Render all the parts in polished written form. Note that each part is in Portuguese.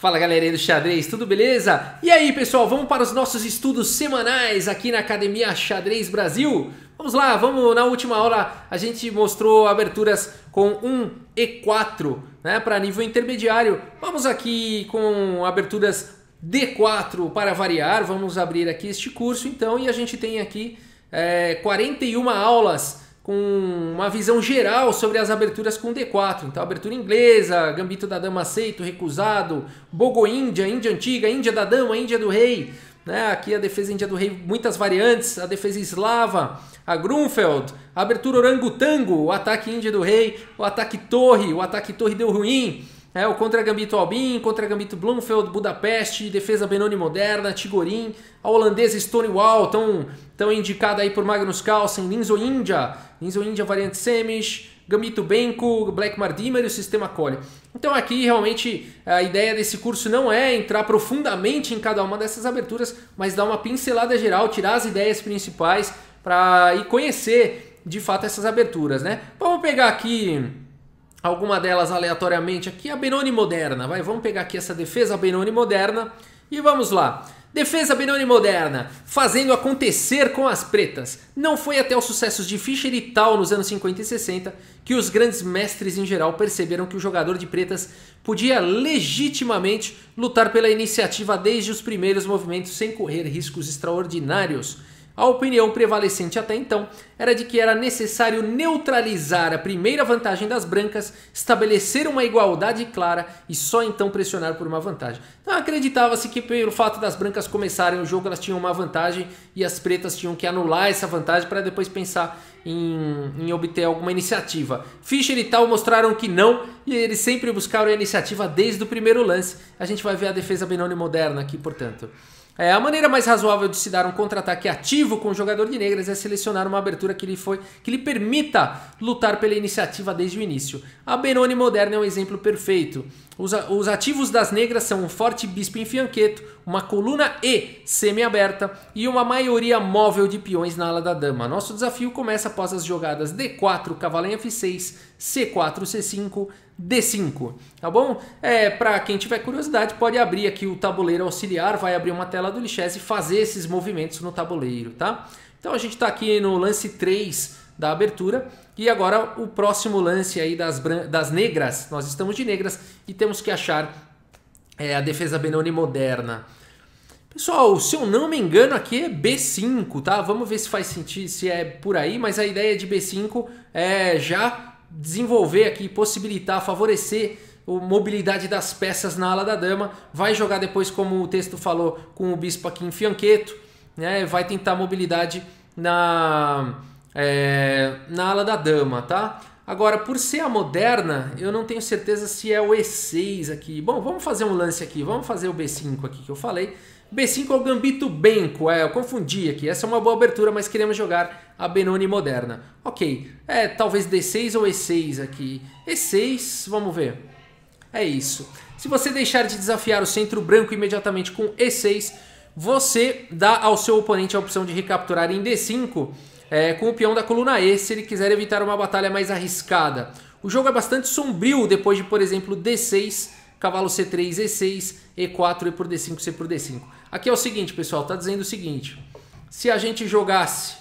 Fala galerinha do xadrez, tudo beleza? E aí pessoal, vamos para os nossos estudos semanais aqui na Academia Xadrez Brasil? Vamos lá, na última aula a gente mostrou aberturas com um E4, né, para nível intermediário. Vamos aqui com aberturas D4 para variar, vamos abrir aqui este curso então e a gente tem aqui 41 aulas com uma visão geral sobre as aberturas com D4. Então, abertura inglesa, gambito da dama aceito, recusado, bogo índia, índia antiga, índia da dama, índia do rei. Né? Aqui a defesa índia do rei, muitas variantes, a defesa eslava, a Grunfeld, a abertura orangotango, o ataque índia do rei, o ataque torre deu ruim. O contra-gambito Albin, contra-gambito Bloomfield, Budapeste, defesa Benoni moderna, Tigorin, a holandesa Stonewall, tão indicada aí por Magnus Carlsen, Linzo Índia variante Semish, gambito Benko, Black Mardimer e o sistema Collie. Então aqui realmente a ideia desse curso não é entrar profundamente em cada uma dessas aberturas, mas dar uma pincelada geral, tirar as ideias principais para ir conhecer de fato essas aberturas, né? Vamos pegar aqui alguma delas aleatoriamente aqui, a Benoni moderna, vamos pegar aqui essa defesa Benoni moderna e vamos lá. Defesa Benoni moderna, fazendo acontecer com as pretas. Não foi até os sucessos de Fischer e Tal nos anos 50 e 60 que os grandes mestres em geral perceberam que o jogador de pretas podia legitimamente lutar pela iniciativa desde os primeiros movimentos sem correr riscos extraordinários. A opinião prevalecente até então era de que era necessário neutralizar a primeira vantagem das brancas, estabelecer uma igualdade clara e só então pressionar por uma vantagem. Então acreditava-se que pelo fato das brancas começarem o jogo elas tinham uma vantagem e as pretas tinham que anular essa vantagem para depois pensar em obter alguma iniciativa. Fischer e Tal mostraram que não e eles sempre buscaram a iniciativa desde o primeiro lance. A gente vai ver a defesa Benoni moderna aqui, portanto. A maneira mais razoável de se dar um contra-ataque ativo com o jogador de negras é selecionar uma abertura que lhe permita lutar pela iniciativa desde o início. A Benoni moderna é um exemplo perfeito. Os ativos das negras são um forte bispo em fianqueto, uma coluna E semi-aberta e uma maioria móvel de peões na ala da dama. Nosso desafio começa após as jogadas D4, cavalo em F6, C4, C5, D5, tá bom? Para quem tiver curiosidade pode abrir aqui o tabuleiro auxiliar, vai abrir uma tela do Lichess e fazer esses movimentos no tabuleiro, tá? Então a gente está aqui no lance 3 da abertura e agora o próximo lance aí das negras, nós estamos de negras e temos que achar a defesa Benoni moderna. Pessoal, se eu não me engano aqui é B5, tá? Vamos ver se faz sentido, se é por aí, mas a ideia de B5 é já desenvolver aqui, possibilitar, favorecer a mobilidade das peças na ala da dama. Vai jogar depois, como o texto falou, com o bispo aqui em fianqueto, né? Vai tentar mobilidade na ala da dama, tá? Agora, por ser a moderna, eu não tenho certeza se é o E6 aqui. Bom, vamos fazer um lance aqui, vamos fazer o B5 aqui que eu falei. B5 é o gambito Benko, eu confundi aqui, essa é uma boa abertura, mas queremos jogar a Benoni moderna. Ok, talvez D6 ou E6 aqui. E6, vamos ver. É isso. Se você deixar de desafiar o centro branco imediatamente com E6, você dá ao seu oponente a opção de recapturar em D5 com o peão da coluna E, se ele quiser evitar uma batalha mais arriscada. O jogo é bastante sombrio depois de, por exemplo, D6, cavalo C3, E6, E4, E por D5, C por D5. Aqui é o seguinte, pessoal, tá dizendo o seguinte. Se a gente jogasse...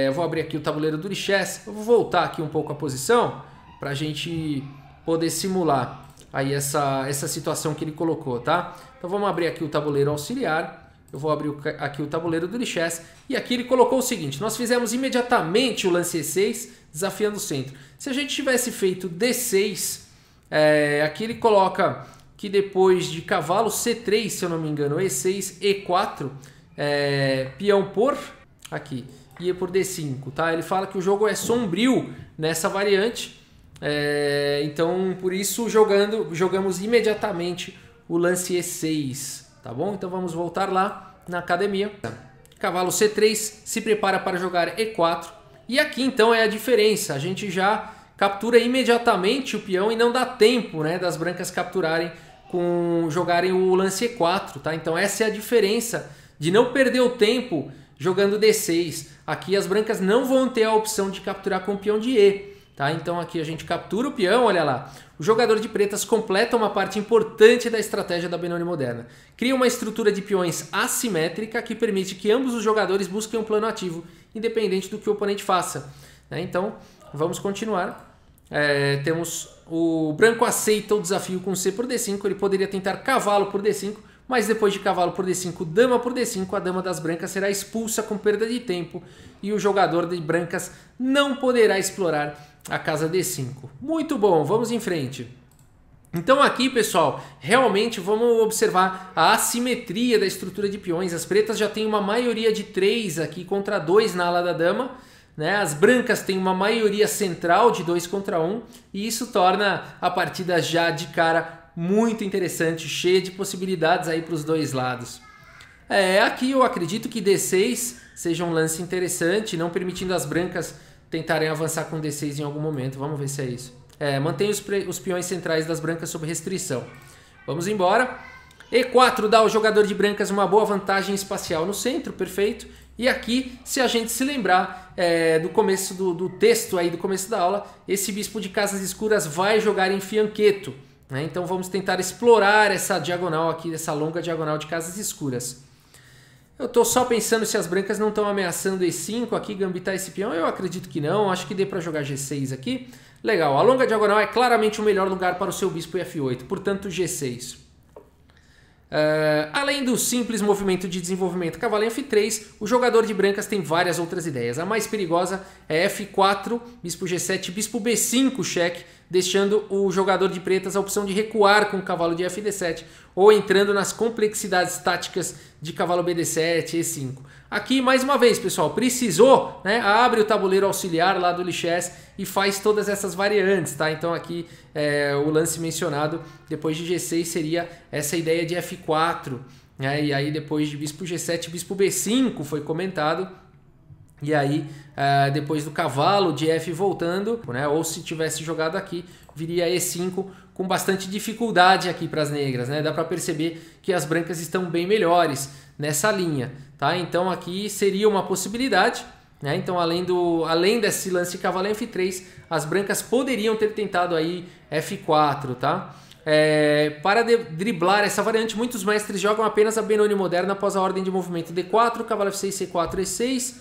eu vou abrir aqui o tabuleiro do Lichess. Eu vou voltar aqui um pouco a posição para a gente poder simular aí essa situação que ele colocou, tá? Então vamos abrir aqui o tabuleiro auxiliar. Eu vou abrir aqui o tabuleiro do Lichess. E aqui ele colocou o seguinte. Nós fizemos imediatamente o lance E6, desafiando o centro. Se a gente tivesse feito D6... aqui ele coloca que depois de cavalo C3, se eu não me engano, E6, E4, peão por aqui, e por D5, tá? Ele fala que o jogo é sombrio nessa variante, então por isso jogamos imediatamente o lance E6, tá bom? Então vamos voltar lá na academia. Cavalo C3 se prepara para jogar E4, e aqui então é a diferença, a gente já captura imediatamente o peão e não dá tempo, né, das brancas jogarem o lance E4, tá? Então essa é a diferença de não perder o tempo jogando D6. Aqui as brancas não vão ter a opção de capturar com o peão de E, tá? Então aqui a gente captura o peão, olha lá. O jogador de pretas completa uma parte importante da estratégia da Benoni moderna. Cria uma estrutura de peões assimétrica que permite que ambos os jogadores busquem um plano ativo, independente do que o oponente faça, né? Então, vamos continuar. Temos o branco aceita o desafio com C por D5, ele poderia tentar cavalo por D5, mas depois de cavalo por D5, dama por D5, a dama das brancas será expulsa com perda de tempo e o jogador de brancas não poderá explorar a casa D5. Muito bom, vamos em frente. Então aqui, pessoal, realmente vamos observar a assimetria da estrutura de peões. As pretas já têm uma maioria de 3 aqui contra 2 na ala da dama, né? As brancas têm uma maioria central de 2 contra 1 e isso torna a partida já de cara muito interessante, cheia de possibilidades aí para os dois lados. Aqui eu acredito que D6 seja um lance interessante, não permitindo as brancas tentarem avançar com D6 em algum momento. Vamos ver se é isso. Mantém os peões centrais das brancas sob restrição. Vamos embora. E4 dá ao jogador de brancas uma boa vantagem espacial no centro, perfeito. E aqui, se a gente se lembrar do começo do texto aí, do começo da aula, esse bispo de casas escuras vai jogar em fianqueto, né? Então vamos tentar explorar essa diagonal aqui, essa longa diagonal de casas escuras. Eu estou só pensando se as brancas não estão ameaçando E5 aqui, gambitar esse peão. Eu acredito que não, acho que dê para jogar G6 aqui. Legal, a longa diagonal é claramente o melhor lugar para o seu bispo F8, portanto G6. Além do simples movimento de desenvolvimento cavalo em F3, o jogador de brancas tem várias outras ideias. A mais perigosa é F4, bispo G7, bispo B5, cheque, deixando o jogador de pretas a opção de recuar com o cavalo de FD7 ou entrando nas complexidades táticas de cavalo BD7 e E5. Aqui, mais uma vez, pessoal, precisou, né? Abre o tabuleiro auxiliar lá do Lichess e faz todas essas variantes, tá? Então aqui o lance mencionado depois de G6 seria essa ideia de F4, né? E aí depois de bispo G7, bispo B5 foi comentado. E aí, depois do cavalo de F voltando, né? Ou se tivesse jogado aqui, viria E5 com bastante dificuldade aqui para as negras, né? Dá para perceber que as brancas estão bem melhores nessa linha, tá? Então aqui seria uma possibilidade, né? Então além desse lance de cavalo em F3, as brancas poderiam ter tentado aí F4, tá? Para driblar essa variante, muitos mestres jogam apenas a Benoni moderna após a ordem de movimento D4, cavalo F6, C4, E6,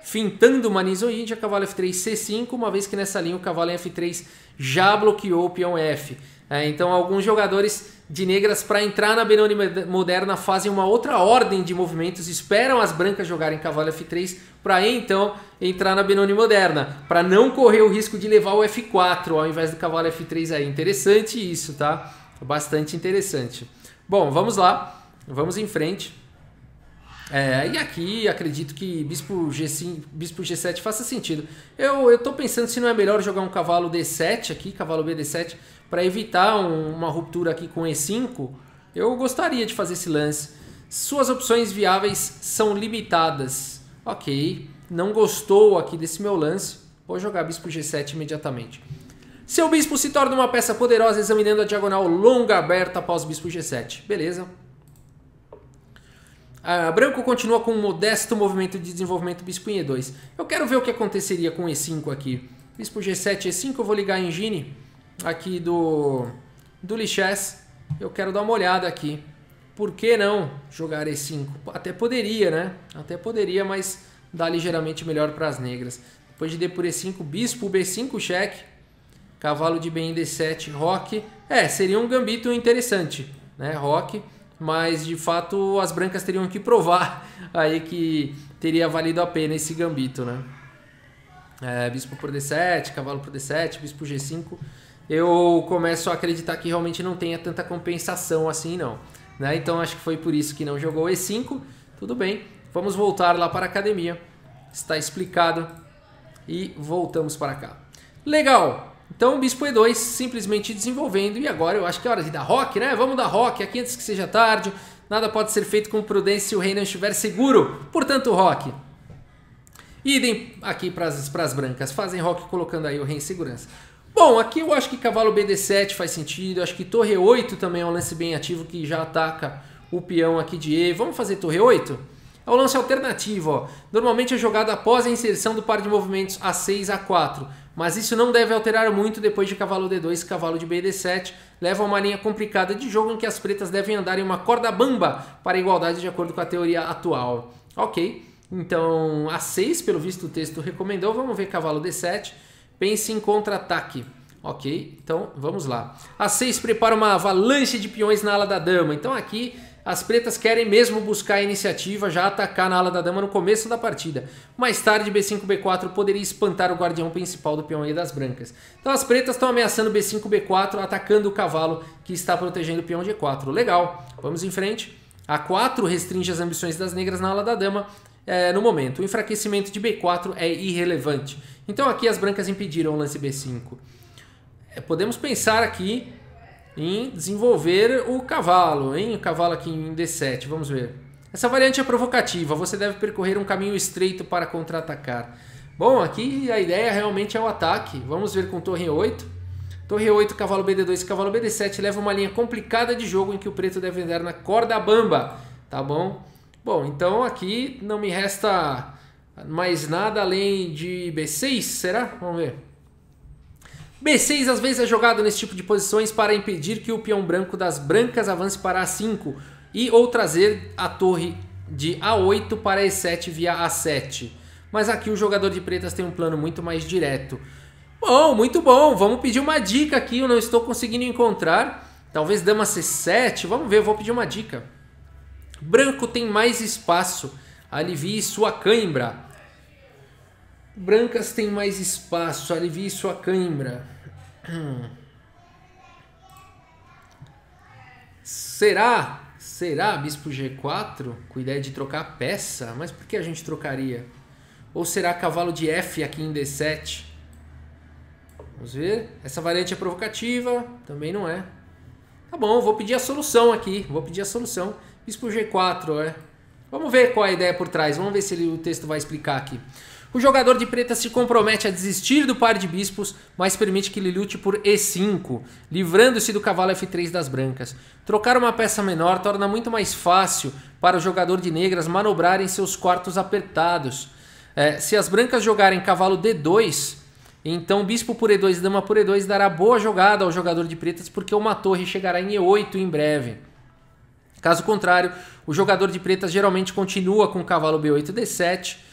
fintando uma nisoídia, cavalo F3, C5, uma vez que nessa linha o cavalo em F3 já bloqueou o peão F. Então alguns jogadores de negras para entrar na Benoni moderna fazem uma outra ordem de movimentos, esperam as brancas jogarem cavalo F3 para então entrar na Benoni moderna, para não correr o risco de levar o F4 ao invés do cavalo F3 aí. Interessante isso, tá? Bastante interessante. Bom, vamos lá, vamos em frente. E aqui acredito que bispo G5, bispo G7 faça sentido. Eu tô pensando se não é melhor jogar um cavalo D7 aqui, cavalo BD7, para evitar uma ruptura aqui com E5. Eu gostaria de fazer esse lance. Suas opções viáveis são limitadas. Ok, não gostou aqui desse meu lance. Vou jogar bispo G7 imediatamente. Seu bispo se torna uma peça poderosa examinando a diagonal longa aberta após bispo G7. Beleza. Branco continua com um modesto movimento de desenvolvimento bispo em E2. Eu quero ver o que aconteceria com E5 aqui. Bispo G7, E5, eu vou ligar a engine aqui do Lichess. Eu quero dar uma olhada aqui. Por que não jogar E5? Até poderia, né? Até poderia, mas dá ligeiramente melhor para as negras. Depois de D por E5, bispo B5, cheque. Cavalo de B em D7, roque. Seria um gambito interessante, né? Roque. Mas de fato as brancas teriam que provar aí que teria valido a pena esse gambito, né? Bispo por D7, cavalo por D7, bispo G5. Eu começo a acreditar que realmente não tenha tanta compensação assim não, né? Então acho que foi por isso que não jogou E5. Tudo bem, vamos voltar lá para a academia. Está explicado. E voltamos para cá. Legal! Então, bispo E2 simplesmente desenvolvendo. E agora eu acho que é hora de dar roque, né? Vamos dar roque aqui antes que seja tarde. Nada pode ser feito com prudência se o rei não estiver seguro. Portanto, roque. Idem aqui para as brancas. Fazem roque colocando aí o rei em segurança. Bom, aqui eu acho que cavalo BD7 faz sentido. Eu acho que torre 8 também é um lance bem ativo que já ataca o peão aqui de E. Vamos fazer torre 8? É o lance alternativo, ó. Normalmente é jogado após a inserção do par de movimentos A6 A4. mas isso não deve alterar muito depois de cavalo D2 e cavalo de B D7. Leva a uma linha complicada de jogo em que as pretas devem andar em uma corda bamba para a igualdade de acordo com a teoria atual. Ok, então A6, pelo visto o texto recomendou. Vamos ver cavalo D7, pense em contra-ataque. Ok, então vamos lá. A6 prepara uma avalanche de peões na ala da dama. Então aqui as pretas querem mesmo buscar a iniciativa, já atacar na ala da dama no começo da partida. Mais tarde, B5, B4 poderia espantar o guardião principal do peão E das brancas. Então as pretas estão ameaçando B5, B4, atacando o cavalo que está protegendo o peão G4. Legal, vamos em frente. A4 restringe as ambições das negras na ala da dama no momento. O enfraquecimento de B4 é irrelevante. Então aqui as brancas impediram o lance B5. Podemos pensar aqui em desenvolver o cavalo, hein? O cavalo aqui em D7, vamos ver. Essa variante é provocativa, você deve percorrer um caminho estreito para contra-atacar. Bom, aqui a ideia realmente é o ataque. Vamos ver com torre 8. Torre 8, cavalo BD2 e cavalo BD7 leva uma linha complicada de jogo em que o preto deve andar na corda bamba, tá bom? Bom, então aqui não me resta mais nada além de B6, será? Vamos ver. B6 às vezes é jogado nesse tipo de posições para impedir que o peão branco das brancas avance para A5 e ou trazer a torre de A8 para E7 via A7. Mas aqui o jogador de pretas tem um plano muito mais direto. Bom, muito bom, vamos pedir uma dica aqui, eu não estou conseguindo encontrar. Talvez dama C7, vamos ver, eu vou pedir uma dica. Branco tem mais espaço, alivie sua cãibra. Brancas têm mais espaço, alivie sua cãibra. Será bispo G4 com ideia de trocar peça? Mas por que a gente trocaria? Ou será cavalo de F aqui em D7? Vamos ver. Essa variante é provocativa, também não é. Tá bom, vou pedir a solução aqui. Vou pedir a solução. Bispo G4, é. Vamos ver qual é a ideia por trás. Vamos ver se o texto vai explicar aqui. O jogador de preta se compromete a desistir do par de bispos, mas permite que ele lute por E5, livrando-se do cavalo F3 das brancas. Trocar uma peça menor torna muito mais fácil para o jogador de negras manobrar em seus quartos apertados. Se as brancas jogarem cavalo D2, então bispo por E2 e dama por E2 dará boa jogada ao jogador de pretas, porque uma torre chegará em E8 em breve. Caso contrário, o jogador de pretas geralmente continua com cavalo B8 D7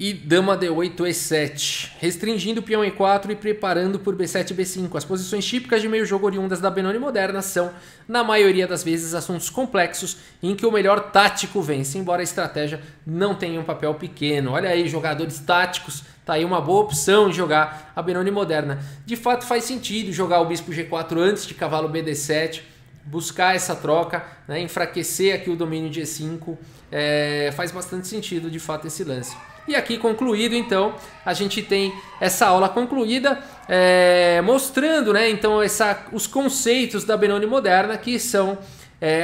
e dama D8 E7, restringindo o peão E4 e preparando por B7 e B5. As posições típicas de meio jogo oriundas da Benoni moderna são, na maioria das vezes, assuntos complexos em que o melhor tático vence, embora a estratégia não tenha um papel pequeno. Olha aí, jogadores táticos, tá aí uma boa opção de jogar a Benoni moderna. De fato faz sentido jogar o bispo G4 antes de cavalo BD7, buscar essa troca, né, enfraquecer aqui o domínio de E5, faz bastante sentido de fato esse lance. E aqui concluído, então, a gente tem essa aula concluída, mostrando, né, então, os conceitos da Benoni moderna, que são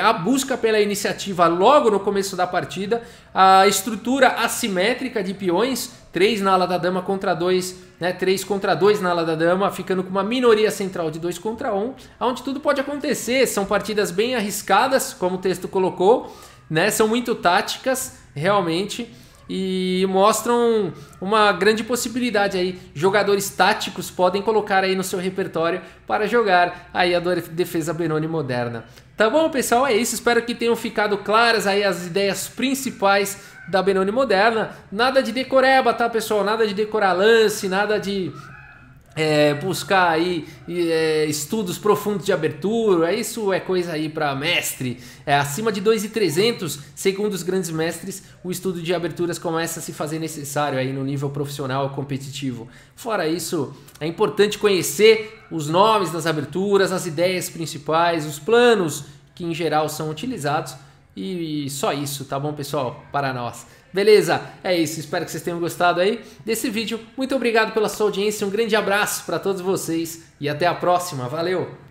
a busca pela iniciativa logo no começo da partida, a estrutura assimétrica de peões, 3 na ala da dama contra 2, né, 3 contra 2 na ala da dama, ficando com uma minoria central de 2 contra 1, onde tudo pode acontecer. São partidas bem arriscadas, como o texto colocou, né, são muito táticas, realmente, e mostram uma grande possibilidade aí. Jogadores táticos podem colocar aí no seu repertório para jogar aí a defesa Benoni moderna. Tá bom, pessoal? É isso. Espero que tenham ficado claras aí as ideias principais da Benoni moderna. Nada de decoreba, tá, pessoal? Nada de decorar lance, nada de buscar aí estudos profundos de abertura. Isso é coisa aí para mestre. Acima de 2.300, segundo os grandes mestres, o estudo de aberturas começa a se fazer necessário aí no nível profissional competitivo. Fora isso, é importante conhecer os nomes das aberturas, as ideias principais, os planos que em geral são utilizados, e só isso, tá bom, pessoal? Para nós. Beleza, é isso, espero que vocês tenham gostado aí desse vídeo. Muito obrigado pela sua audiência, um grande abraço para todos vocês e até a próxima, valeu!